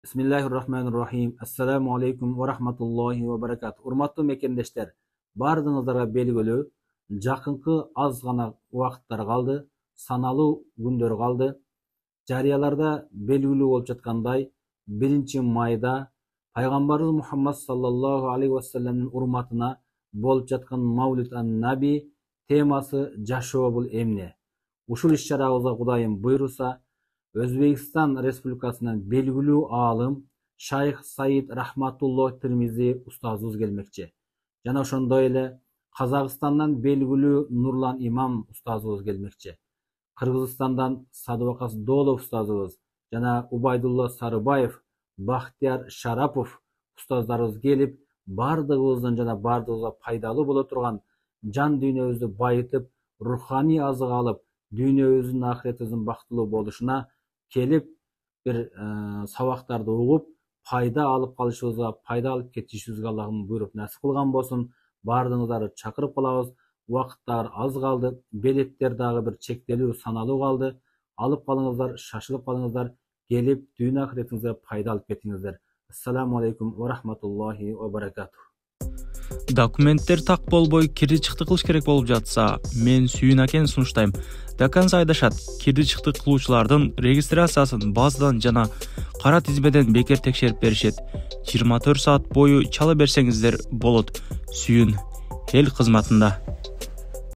Bismillahirrahmanirrahim. Assalamu alaikum wa rahmatullahi wa barakatuh. Urmatlı mekendешler, бардыңыздарга белгилүү, жакынкы аз гана убакыттар калды, саналуу күндөр калды. Жарыяларда белгилүү болуп жаткандай, 1-майда пайгамбарыбыз Мухаммад саллаллаху алейхи ва салламдын урматына болуп жаткан Маулид ан-Наби темасы жашоо бул эмне. Ушул иш-чарабызга Кудайым буйруса, Өзбекстан Республикасынан белгилүү аалым Шайх Саид Рахматуллах Тирмизи устазыбыз келмекчи. Жана ошондой эле Казакстандан белгилүү Нурлан Имам устазыбыз келмекчи. Кыргызстандан Садыбакас Долов устазыбыз жана Убайдулла Сарыбаев, Бахтияр Шарапов устаздарыбыз келип, бардыгыбыздын жана бардыгыбызга пайдалуу боло турган жан дүйнөбүздү байытып, руханий азык алып, дүйнөбүздүн ахиретибиздин бактылуу болушуна келип, бир сабактарды угуп, пайда алып калышыбызга, пайда алып кетишибизге Аллахым буйруп насип кылган болсун. Бардыгыңыздарды чакырып калабыз. Убакыттар аз калды, билеттер дагы бир чектелүү, саналуу калды. Алып калыңыздар, шашылып калыңыздар, келип дүйнө ахиретиңизге пайда алып кетиңиздер. Ассаламу алейкум ва рахматуллахи ва баракатух. Документтер так болбой кирди чыкты кылыш керек болуп жатса, мен Сүйүн акен сунуштайм. До конца айдашат. Кирди чыкты кылуучулардын регистрациясын базадан жана кара тизмеден бекер текшерип беришет. 24 саат бою чала берсеңиздер болот. Сүйүн эл кызматында.